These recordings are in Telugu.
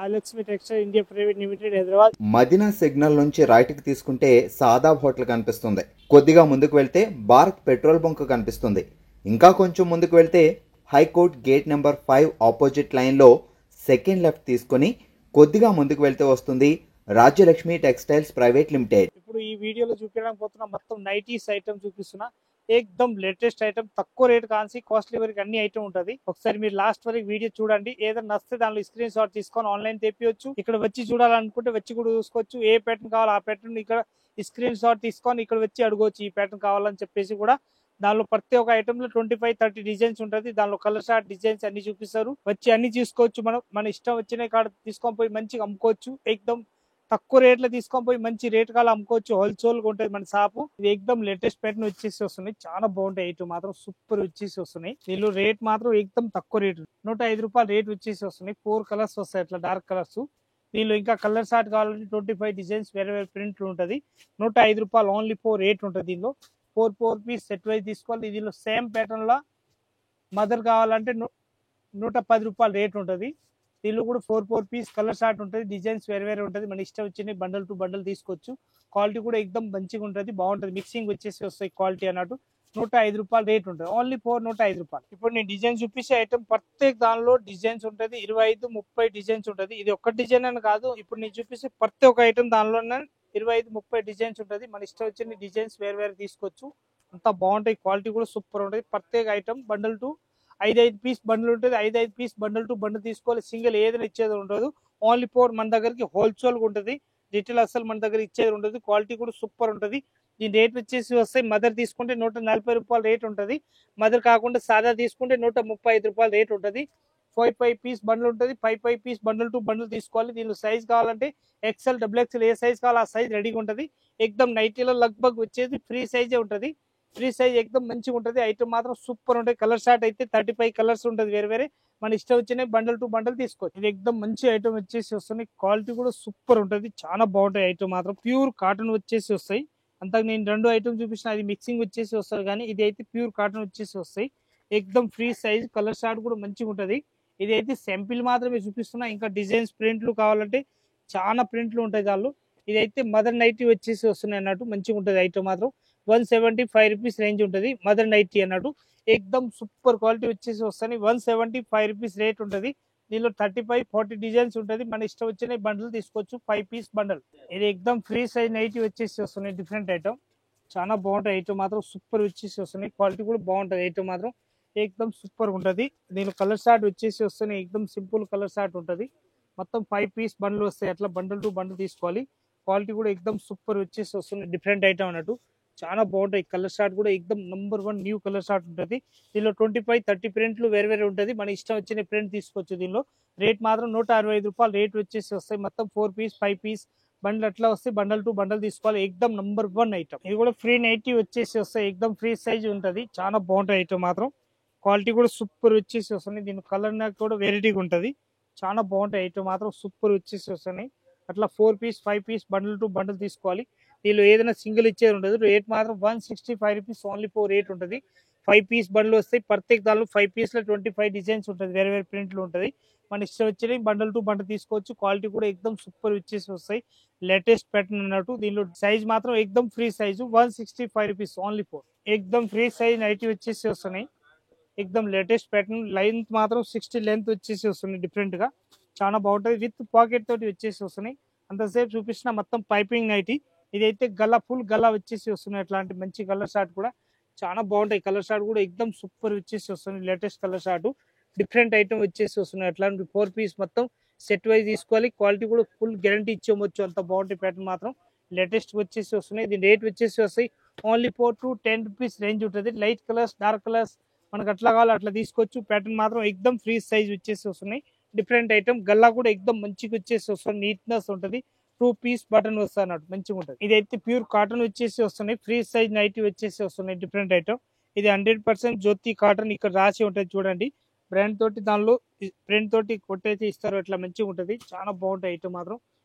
Rajalakshmi textile India private limited Hyderabad. Madina signal నుంచి రైట్ కి తీసుకుంటే సాదాబ్ హోటల్ కనిపిస్తుంది. కొద్దిగా ముందుకు వెళ్తే భారత్ పెట్రోల్ బంక్ కనిపిస్తుంది. ఇంకా కొంచెం ముందుకు వెళ్తే high court gate number 5 opposite line లో సెకండ్ లెఫ్ట్ తీసుకొని కొద్దిగా ముందుకు వెళ్తే వస్తుంది రాజ్యలక్ష్మి టెక్స్టైల్స్ ప్రైవేట్ లిమిటెడ్. ఇప్పుడు ఈ వీడియోలో చూపించడానికి పోతున్నా మొత్తం నైటీస్ ఐటమ్ చూపిస్తున్నా. ఏకదమ్ లేటెస్ట్ ఐటమ్, తక్కువ రేట్ కాన్సి కాస్ట్లీ వరకు అన్ని ఐటమ్ ఉంటది. ఒకసారి మీరు లాస్ట్ వరకు వీడియో చూడండి. ఏదైనా నచ్చితే దానిలో స్క్రీన్ షాట్ తీసుకొని ఆన్లైన్ తెప్పియొచ్చు. ఇక్కడ వచ్చి చూడాలనుకుంటే వచ్చి కూడా చూసుకోవచ్చు. ఏ ప్యాటర్న్ కావాలో ఆ ప్యాటర్న్ ఇక్కడ స్క్రీన్ షాట్ తీసుకొని ఇక్కడ వచ్చి అడగవచ్చు. ఈ ప్యాటర్న్ కావాలని చెప్పేసి కూడా దానిలో ప్రతి ఒక్క ఐటమ్ లో 25-30 డిజైన్స్ ఉంటది. దానిలో కలర్ షార్ట్ డిజైన్స్ అన్ని చూపిస్తారు. వచ్చి అన్ని చూసుకోవచ్చు. మన ఇష్టం వచ్చిన కాడ తీసుకొని పోయి మంచిగా అమ్ముకోవచ్చు. ఏకదమ్ తక్కువ రేట్లో తీసుకొని పోయి మంచి రేట్ కాలం అమ్ముకోవచ్చు. హోల్సేల్ గా ఉంటుంది మన షాపు. ఇది ఏకదమ్ లేటెస్ట్ ప్యాటర్న్ వచ్చేసి వస్తున్నాయి. చాలా బాగుంటాయి. ఐటమ్ మాత్రం సూపర్ వచ్చేసి వస్తున్నాయి. దీనిలో రేట్ మాత్రం ఏకదమ్ తక్కువ రేటు, 105 రూపాయలు రేట్ వచ్చేసి వస్తున్నాయి. 4 కలర్స్ వస్తాయి, అట్లా డార్క్ కలర్స్. దీనిలో ఇంకా కలర్ షార్ట్ కావాలంటే 25 డిజైన్స్ వేరే వేరే ప్రింట్లు ఉంటది. 105 రూపాయలు ఓన్లీ 4 రేట్ ఉంటుంది. దీనిలో 4 పీస్ సెట్ వైజ్ తీసుకోవాలి. దీనిలో సేమ్ ప్యాటర్న్ లా మదర్ కావాలంటే 110 రూపాయలు రేట్ ఉంటుంది. దీనిలో కూడా 4 పీస్ కలర్ షార్ట్ ఉంటుంది. డిజైన్స్ వేరే వేరే ఉంటుంది. మన ఇష్టం వచ్చిన బండల్ టు బండల్ తీసుకోవచ్చు. క్వాలిటీ కూడా ఎక్దమ్ మంచిగా ఉంటుంది, బాగుంటుంది. మిక్సింగ్ వచ్చేసి వస్తాయి క్వాలిటీ అన్నట్టు. 105 రూపాయలు రేట్ ఉంటుంది. ఓన్లీ 105 రూపాయలు. ఇప్పుడు నేను డిజైన్ చూపించే ఐటమ్ ప్రత్యేక దానిలో డిజైన్స్ ఉంటుంది. 25-30 డిజైన్స్ ఉంటుంది. ఇది ఒక్క డిజైన్ అని కాదు. ఇప్పుడు నేను చూపించే ప్రతి ఒక్క ఐటమ్ దానిలో 25-30 డిజైన్స్ ఉంటుంది. మన ఇష్టం వచ్చిన డిజైన్స్ వేరే వేరే తీసుకోవచ్చు. అంతా బాగుంటాయి. క్వాలిటీ కూడా సూపర్ ఉంటుంది. ప్రత్యేక item bundle to 5 piece bundle ఉంటుంది. 5 పీస్ బండిల్ టు బండిల్ తీసుకోవాలి. సింగిల్ ఏదైనా ఇచ్చేది ఉండదు. ఓన్లీ 4 మన దగ్గరికి హోల్సేల్ ఉంటుంది. రిటైల్ అసలు మన దగ్గర ఇచ్చేది ఉండదు. క్వాలిటీ కూడా సూపర్ ఉంటుంది. దీని రేట్ వచ్చేసి వస్తాయి. మదర్ తీసుకుంటే 140 రూపాయలు రేట్ ఉంటుంది. మదర్ కాకుండా సాదా తీసుకుంటే 135 రూపాయలు రేట్ ఉంటుంది. 5 పీస్ బండిల్ ఉంటుంది. 5 పీస్ బండిల్ టు బండిల్ తీసుకోవాలి. దీనిలో సైజ్ కావాలంటే XL, XXL ఏ సైజ్ కావాలో ఆ సైజ్ రెడీగా ఉంటుంది. ఎక్దమ్ నైటీలో లగ్భగ్ వచ్చేసి ఫ్రీ సైజే ఉంటుంది. ఫ్రీ సైజ్ ఎక్దమ్ మంచిగా ఉంటుంది. ఐటమ్ మాత్రం సూపర్ ఉంటుంది. కలర్ షార్ట్ అయితే 35 కలర్స్ ఉంటుంది వేరే వేరే. మన ఇష్టం వచ్చిన బండల్ టు బండల్ తీసుకోవచ్చు. ఇది ఎక్దమ్ మంచి ఐటమ్ వచ్చేసి వస్తుంది. క్వాలిటీ కూడా సూపర్ ఉంటుంది. చాలా బాగుంటాయి. ఐటమ్ మాత్రం ప్యూర్ కాటన్ వచ్చేసి వస్తాయి. అంతకు నేను 2 ఐటమ్ చూపించిన అది మిక్సింగ్ వచ్చేసి వస్తుంది, కానీ ఇది అయితే ప్యూర్ కాటన్ వచ్చేసి వస్తాయి. ఎక్దమ్ ఫ్రీ సైజ్, కలర్ షార్ట్ కూడా మంచిగా ఉంటుంది. ఇది అయితే శాంపిల్ మాత్రమే చూపిస్తున్నా. ఇంకా డిజైన్స్ ప్రింట్లు కావాలంటే చాలా ప్రింట్లు ఉంటాయి దానిలో. ఇదైతే మదర్ నైటీ వచ్చేసి వస్తున్నాయి అన్నట్టు. మంచిగా ఉంటుంది. ఐటమ్ మాత్రం 175 రూపీస్ రేంజ్ ఉంటుంది. మదర్ నైటీ అన్నట్టు. ఎక్దమ్ సూపర్ క్వాలిటీ వచ్చేసి వస్తాయి. 175 రూపీస్ రేట్ ఉంటుంది. దీనిలో 35-40 డిజైన్స్ ఉంటుంది. మన ఇష్టం వచ్చిన బండల్ తీసుకోవచ్చు. 5 పీస్ బండల్. ఇది ఎక్దమ్ ఫ్రీ సైజ్ నైటీ వచ్చేసి వస్తున్నాయి. డిఫరెంట్ ఐటమ్, చాలా బాగుంటాయి. ఐటమ్ మాత్రం సూపర్ వచ్చేసి వస్తున్నాయి. క్వాలిటీ కూడా బాగుంటుంది. ఐటమ్ మాత్రం ఎక్దమ్ సూపర్ ఉంటుంది. దీనిలో కలర్ షార్ట్ వచ్చేసి వస్తున్నాయి. ఎక్దమ్ సింపుల్ కలర్ షార్ట్ ఉంటుంది. మొత్తం 5 పీస్ బండ్లు వస్తాయి. అట్లా బండల్ టు బండల్ తీసుకోవాలి. క్వాలిటీ కూడా ఎక్దమ్ సూపర్ వచ్చేసి వస్తుంది. డిఫరెంట్ ఐటమ్ అన్నట్టు. చాలా బాగుంటాయి. కలర్ షార్ట్ కూడా ఎక్దమ్ నంబర్ 1 న్యూ కలర్ షార్ట్ ఉంటుంది. దీనిలో 25-30 ప్రింట్లు వేరే వేరే ఉంటుంది. మన ఇష్టం వచ్చిన ప్రింట్ తీసుకోవచ్చు. దీనిలో రేట్ మాత్రం 165 రూపాయలు రేట్ వచ్చేసి వస్తాయి. మొత్తం 4 పీస్ 5 పీస్ బండ్లు అట్లా వస్తాయి. బండల్ టు బండల్ తీసుకోవాలి. ఎక్దమ్ నంబర్ 1 ఐటమ్. ఇది కూడా ఫ్రీ నైటీ వచ్చేసి వస్తాయి. ఎక్దమ్ ఫ్రీ సైజ్ ఉంటుంది. చాలా బాగుంటాయి. ఐటమ్ మాత్రం క్వాలిటీ కూడా సూపర్ వచ్చేసి వస్తుంది. దీని కలర్ నాకు కూడా వెరైటీగా ఉంటుంది. చాలా బాగుంటాయి. ఐటమ్ మాత్రం సూపర్ వచ్చేసి వస్తున్నాయి. అట్లా 4 piece 5 piece bundle to bundle తీసుకోవాలి. దీనిలో ఏదైనా సింగిల్ ఇచ్చేది ఉండదు. రేట్ మాత్రం 165 రూపీస్ ఓన్లీ 4 రేట్ ఉంటుంది. 5 పీస్ బండ్లు వస్తాయి. ప్రత్యేక దానిలో 5 పీస్లో 25 డిజైన్స్ ఉంటుంది. వేరే వేరే ప్రింట్లు ఉంటుంది. మన ఇష్టం వచ్చిన బండల్ టు బండల్ తీసుకోవచ్చు. క్వాలిటీ కూడా ఎక్దమ్ సూపర్ వచ్చేసి వస్తాయి. లేటెస్ట్ ప్యాటర్న్ అన్నట్టు. దీనిలో సైజ్ మాత్రం ఎక్దమ్ ఫ్రీ సైజు 165 రూపీస్ ఓన్లీ 4. ఎక్దమ్ ఫ్రీ సైజ్ నైటీ వచ్చేసి వస్తున్నాయి. ఎక్దమ్ లేటెస్ట్ ప్యాటర్న్. లెంత్ మాత్రం 60 లెంత్ వచ్చేసి వస్తుంది. డిఫరెంట్ గా చాలా బాగుంటుంది. విత్ పాకెట్ తోటి వచ్చేసి వస్తున్నాయి. అంతసేపు చూపించిన మొత్తం పైపింగ్ నైటీ. ఇదైతే గల్లా ఫుల్ గల్లా వచ్చేసి వస్తున్నాయి. అట్లాంటి మంచి కలర్ షార్ట్ కూడా చాలా బాగుంటాయి. కలర్ షార్ట్ కూడా ఎక్దమ్ సూపర్ వచ్చేసి వస్తుంది. Latest colour short different item వచ్చేసి వస్తున్నాయి. అట్లాంటి 4 పీస్ మొత్తం సెట్ వైజ్ తీసుకోవాలి. క్వాలిటీ కూడా ఫుల్ గ్యారంటీ ఇచ్చేయచ్చు. అంత బాగుంటాయి. ప్యాటర్న్ మాత్రం లేటెస్ట్ వచ్చేసి వస్తున్నాయి. దీని రేట్ వచ్చేసి వస్తాయి ఓన్లీ 4-10 రూపీస్ రేంజ్ ఉంటుంది. లైట్ కలర్స్, డార్క్ కలర్స్ మనకు అట్లా కావాలి అట్లా తీసుకోవచ్చు. ప్యాటర్న్ మాత్రం ఎక్దమ్ ఫ్రీ సైజ్ వచ్చేసి వస్తున్నాయి. Different item. గల్లా కూడా ఎక్దమ్ మంచిగా వచ్చేసి వస్తుంది. నీట్నెస్ ఉంటుంది. 2 పీస్ బటన్ వస్తాయి అన్నట్టు. మంచిగా ఉంటుంది. ఇదైతే ప్యూర్ కాటన్ వచ్చేసి వస్తున్నాయి. ఫ్రీ సైజ్ నైటీ వచ్చేసి వస్తున్నాయి. Different item. ఇది 100% జ్యోతి కాటన్. ఇక్కడ రాసి ఉంటుంది చూడండి. బ్రాండ్ తోటి దానిలో ప్రింట్ తోటి కొట్టేసి ఇస్తారు. అట్లా మంచిగా ఉంటుంది. చాలా బాగుంటాయి. ఐటమ్ మాత్రం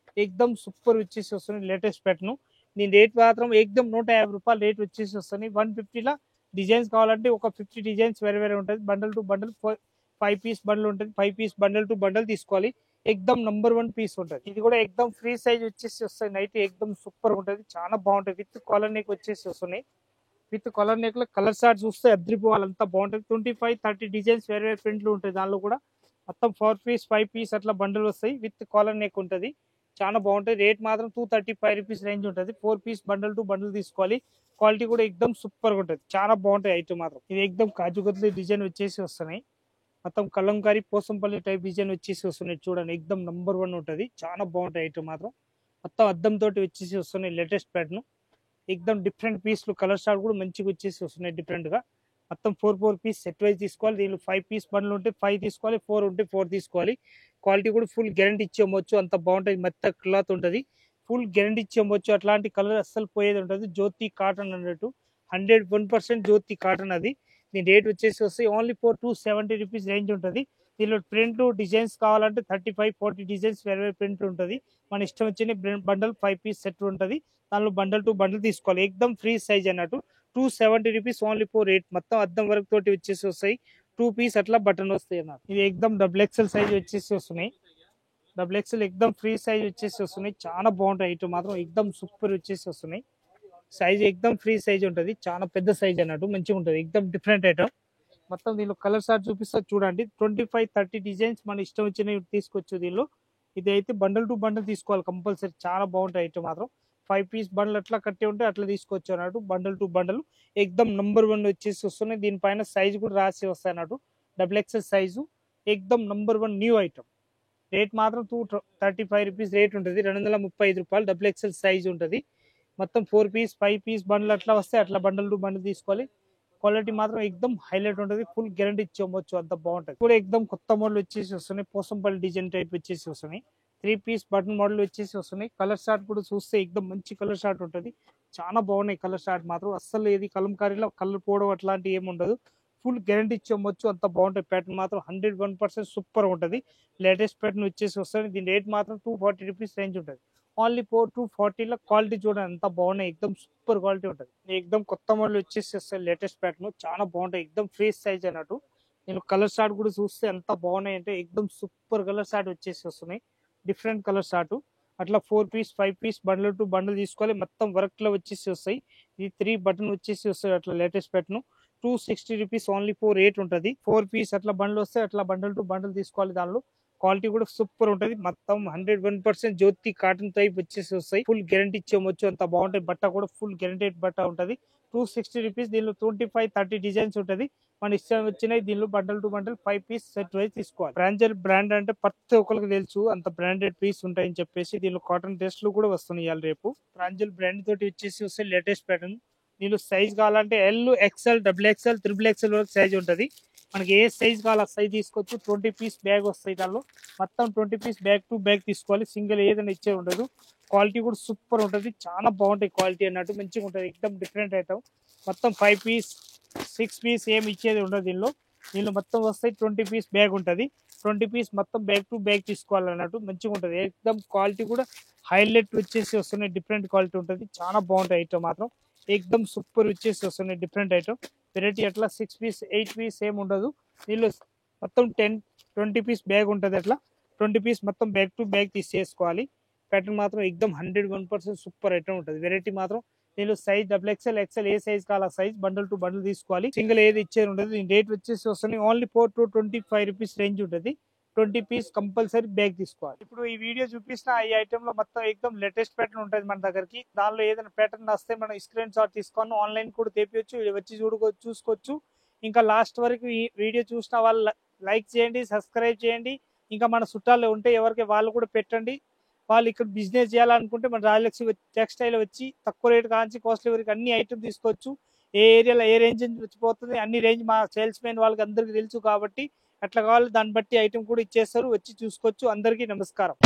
ఎక్దమ్ సూపర్ వచ్చేసి వస్తుంది. Latest pattern. దీని రేట్ మాత్రం ఎక్దమ్ 150 రూపాయలు రేట్ వచ్చేసి వస్తుంది. 150 డిజైన్స్ కావాలంటే ఒక 50 డిజైన్స్ వేరే వేరే ఉంటుంది. Bundle to bundle 5 piece bundle ఉంటుంది. 5 పీస్ బండల్ టు బండల్ తీసుకోవాలి. ఎక్దమ్ నంబర్ 1 పీస్ ఉంటది. ఇది కూడా ఎక్దమ్ ఫ్రీ సైజ్ వచ్చేసి వస్తాయి. నైట్ ఎక్దమ్ సూపర్ ఉంటది, చాలా బాగుంటది. విత్ కాలర్ నెక్ వచ్చేసి వస్తున్నాయి. విత్ కలర్ నెక్ లో కలర్ షార్ట్ చూస్తే అద్రిపోవాలి, అంతా బాగుంటది. 25-30 డిజైన్స్ వేరే వేరే ప్రింట్లు ఉంటాయి. దానిలో కూడా మొత్తం 4 పీస్ 5 పీస్ అట్లా బండిల్ వస్తాయి. విత్ కాలర్ నెక్ ఉంటది, చాలా బాగుంటది. రేట్ మాత్రం 235 రూపీస్ రేంజ్ ఉంటది. 4 పీస్ బండల్ టు బండిల్ తీసుకోవాలి. క్వాలిటీ కూడా ఎక్దమ్ సూపర్ ఉంటది, చాలా బాగుంటాయి ఐటమ్ మాత్రం. ఇది ఎక్దమ్ కాజు కత్లీ డిజైన్ వచ్చేసి వస్తున్నాయి. మొత్తం కలంకారీ పోసంపల్లి టైప్ డిజైన్ వచ్చేసి వస్తున్నాయి. చూడండి ఎక్దమ్ నంబర్ 1 ఉంటది, చాలా బాగుంటాయి ఐటమ్ మాత్రం. మొత్తం అద్దం తోటి వచ్చేసి వస్తున్నాయి. లేటెస్ట్ ప్యాటర్న్ ఎక్దమ్ డిఫరెంట్ పీస్లు, కలర్ షార్ట్ కూడా మంచిగా వచ్చేసి వస్తున్నాయి డిఫరెంట్ గా. మొత్తం 4 పీస్ సెట్ వైజ్ తీసుకోవాలి. దీనిలో 5 పీస్ బండ్లు ఉంటే 5 తీసుకోవాలి, 4 ఉంటే 4 తీసుకోవాలి. క్వాలిటీ కూడా ఫుల్ గ్యారంటీ ఇచ్చి అమ్మొచ్చు, అంత బాగుంటుంది. మెత్త క్లాత్ ఉంటుంది, ఫుల్ గ్యారంటీ ఇచ్చి అమ్మొచ్చు. అట్లాంటి కలర్ అస్సలు పోయేది ఉంటుంది. జ్యోతి కాటన్ అన్నట్టు 101% జ్యోతి కాటన్ అది. దీని రేట్ వచ్చేసి వస్తే ఓన్లీ ఫర్ 270 రూపీస్ రేంజ్ ఉంటుంది. దీనిలో ప్రింట్ డిజైన్స్ కావాలంటే 35-40 డిజైన్స్ వేరే వేరే ప్రింట్ ఉంటుంది. మన ఇష్టం వచ్చిన బండల్ 5 పీస్ సెట్ ఉంటుంది. దానిలో బండల్ టు బండల్ తీసుకోవాలి. ఎక్దమ్ ఫ్రీ సైజ్ అన్నట్టు. 270 రూపీస్ ఓన్లీ ఫర్ రేట్. మొత్తం అద్దం వరకు తోటి వచ్చేసి వస్తాయి. 2 పీస్ అట్లా బటన్ వస్తాయి అన్నట్టు. ఇది ఎక్దమ్ XXL సైజ్ వచ్చేసి వస్తున్నాయి. XXL ఎక్దమ్ ఫ్రీ సైజ్ వచ్చేసి వస్తున్నాయి. చాలా బాగుంటాయి ఐటమ్ మాత్రం, ఎక్దమ్ సూపర్ వచ్చేసి వస్తున్నాయి. సైజ్ ఎక్దమ్ ఫ్రీ సైజ్ ఉంటుంది, చాలా పెద్ద సైజ్ అన్నట్టు, మంచిగా ఉంటుంది. ఎక్దమ్ డిఫరెంట్ ఐటమ్. మొత్తం దీనిలో కలర్ షార్ట్ చూపిస్తా చూడండి. 25-30 డిజైన్స్ మన ఇష్టం వచ్చినవి తీసుకోవచ్చు దీనిలో. ఇది అయితే బండల్ టు బండల్ తీసుకోవాలి కంపల్సరీ, చాలా బాగుంటాయి ఐటమ్ మాత్రం. 5 పీస్ బండల్ అట్లా కట్టి ఉంటే అట్లా తీసుకోవచ్చు అన్నట్టు. బండల్ టు బండల్ ఎక్దమ్ నంబర్ 1 వచ్చేసి వస్తున్నాయి. దీనిపైన సైజ్ కూడా రాసి వస్తాయి అన్నట్టు. XXL సైజు ఎక్దమ్ నంబర్ 1 న్యూ ఐటమ్. రేట్ మాత్రం 235 రూపీస్ రేట్ ఉంటుంది. 235 రూపాయలు. XXL సైజ్ ఉంటుంది. మొత్తం 4 పీస్ 5 పీస్ బండ్లు అట్లా వస్తే అట్లా బండల్ టు బండల్ తీసుకోవాలి. క్వాలిటీ మాత్రం ఎక్దమ్ హైలైట్ ఉంటుంది, ఫుల్ గ్యారంటీ ఇచ్చి అమ్మొచ్చు, అంత బాగుంటుంది. కూడా ఎక్దమ్ కొత్త మోడల్ వచ్చేసి వస్తున్నాయి. పోసంపల్లి డిజైన్ టైప్ వచ్చేసి వస్తున్నాయి. 3 పీస్ బటన్ మోడల్ వచ్చేసి వస్తున్నాయి. కలర్ షార్ట్ కూడా చూస్తే ఎక్దమ్ మంచి కలర్ షార్ట్ ఉంటుంది, చాలా బాగున్నాయి కలర్ షార్ట్ మాత్రం. అస్సలు ఏది కలంకారీలో కలర్ పోవడం అట్లాంటి ఏమి ఉండదు. ఫుల్ గ్యారంటీ ఇచ్చి అమ్మొచ్చు, అంత బాగుంటాయి. ప్యాటర్న్ మాత్రం 101% సూపర్ ఉంటుంది. లేటెస్ట్ ప్యాటర్న్ వచ్చేసి వస్తుంది. దీని రేట్ మాత్రం 240 రూపీస్ రేంజ్ ఉంటుంది. ఓన్లీ 240లో క్వాలిటీ చూడండి ఎంత బాగున్నాయి, ఎక్దమ్ సూపర్ క్వాలిటీ ఉంటుంది. ఎక్దమ్ కొత్త మోడల్ వచ్చేసి వస్తాయి. లేటెస్ట్ ప్యాటర్న్ చాలా బాగుంటాయి, ఎక్దమ్ ఫ్రీ సైజ్ అన్నట్టు. నేను కలర్ షార్ట్ కూడా చూస్తే ఎంత బాగున్నాయి అంటే ఎక్దమ్ సూపర్ కలర్ షార్ట్ వచ్చేసి వస్తున్నాయి. డిఫరెంట్ కలర్ షార్ట్ అట్లా 4 piece 5 piece bundle to bundle తీసుకోవాలి. మొత్తం వర్క్ లో వచ్చేసి వస్తాయి. ఇది 3 బటన్ వచ్చేసి వస్తాయి. అట్లా latest pattern 260 rupees only 4 rate ఉంటుంది. 4 పీస్ అట్లా బండ్లు వస్తే అట్లా బండల్ టు బండల్ తీసుకోవాలి. దానిలో క్వాలిటీ కూడా సూపర్ ఉంటుంది. మొత్తం 101% జ్యోతి కాటన్ టైప్ వచ్చేసి వస్తాయి. ఫుల్ గ్యారంటీ ఇచ్చేయచ్చు, అంత బాగుంటాయి. బట్ట కూడా ఫుల్ గ్యారంటెడ్ బట్ట ఉంటుంది. 260 రూపీస్. దీనిలో 25-30 డిజైన్స్ ఉంటుంది. మన ఇష్టం వచ్చినాయి. దీనిలో bundle to bundle 5 piece set wise తీసుకోవాలి. బ్రాంజర్ బ్రాండ్ అంటే ప్రతి ఒక్కరికి తెలుసు, అంత బ్రాండెడ్ పీస్ ఉంటాయని చెప్పేసి. దీనిలో కాటన్ డ్రెస్లు కూడా వస్తున్నాయి ఇవాళ రేపు. బ్రాంజల్ బ్రాండ్ తోటి వచ్చేసి వస్తే లేటెస్ట్ ప్యాటర్న్. దీనిలో సైజ్ కావాలంటే L, XL, XXL, XXL వరకు సైజ్ ఉంటుంది. మనకి ఏ సైజ్ కావాలి ఆ సైజ్ తీసుకోవచ్చు. 20 పీస్ బ్యాగ్ వస్తాయి. దానిలో మొత్తం 20 పీస్ బ్యాగ్ టు బ్యాగ్ తీసుకోవాలి. సింగిల్ ఏదైనా ఇచ్చే ఉండదు. క్వాలిటీ కూడా సూపర్ ఉంటుంది, చాలా బాగుంటాయి క్వాలిటీ అన్నట్టు, మంచిగా ఉంటుంది. ఎక్దమ్ డిఫరెంట్ ఐటమ్. మొత్తం 5 పీస్ 6 పీస్ ఏమి ఇచ్చేది ఉండదు దీనిలో మొత్తం వస్తాయి. 20 పీస్ బ్యాగ్ ఉంటుంది. 20 పీస్ మొత్తం బ్యాగ్ టు బ్యాగ్ తీసుకోవాలన్నట్టు, మంచిగా ఉంటుంది. ఎక్దమ్ క్వాలిటీ కూడా హైలైట్ వచ్చేసి వస్తున్నాయి. డిఫరెంట్ క్వాలిటీ ఉంటుంది, చాలా బాగుంటాయి ఐటమ్ మాత్రం. ఎక్దమ్ సూపర్ వచ్చేసి వస్తున్నాయి డిఫరెంట్ ఐటమ్. వెరైటీ అట్లా 6 పీస్ 8 పీస్ ఏమి ఉండదు. దీనిలో మొత్తం 10-20 పీస్ బ్యాగ్ ఉంటుంది. అట్లా 20 పీస్ మొత్తం బ్యాగ్ టు బ్యాగ్ తీసేసుకోవాలి. ప్యాటర్న్ మాత్రం ఎక్దమ్ 101% సూపర్ ఐటమ్ ఉంటుంది. వెరైటీ మాత్రం దీనిలో సైజ్ XXL, XL ఏ సైజ్ కావాలా సైజ్ బండల్ టు బండల్ తీసుకోవాలి. సింగిల్ ఏది ఇచ్చేది ఉండదు. దీని రేట్ వచ్చేసి వస్తున్నాయి ఓన్లీ 4-25 రూపీస్ రేంజ్ ఉంటుంది. 20 పీస్ కంపల్సరీ బ్యాగ్ తీసుకోవాలి. ఇప్పుడు ఈ వీడియో చూపిస్తున్న ఈ ఐటమ్ లో మొత్తం ఎక్దమ్ లేటెస్ట్ ప్యాటర్న్ ఉంటుంది మన దగ్గరికి. దానిలో ఏదైనా ప్యాటర్న్ వస్తే మనం స్క్రీన్ షాట్ తీసుకొని ఆన్లైన్ కూడా తెప్పించు, వచ్చి చూసుకోవచ్చు. ఇంకా లాస్ట్ వరకు ఈ వీడియో చూసిన వాళ్ళు లైక్ చేయండి, సబ్స్క్రైబ్ చేయండి. ఇంకా మన చుట్టాలు ఉంటే ఎవరికి వాళ్ళు కూడా పెట్టండి. వాళ్ళు ఇక్కడ బిజినెస్ చేయాలనుకుంటే మన రాజలక్ష్మి టెక్స్టైల్ వచ్చి తక్కువ రేట్ కాంచి కాస్ట్లీ వరకు అన్ని ఐటమ్ తీసుకోవచ్చు. ఏ ఏరియాలో ఏ రేంజ్ వచ్చిపోతుంది అన్ని రేంజ్ మా సేల్స్ మెన్ వాళ్ళకి అందరికి తెలుసు కాబట్టి అట్లా కావాలి దాన్ని బట్టి ఐటమ్ కూడా ఇచ్చేస్తారు, వచ్చి చూసుకోవచ్చు. అందరికీ నమస్కారం.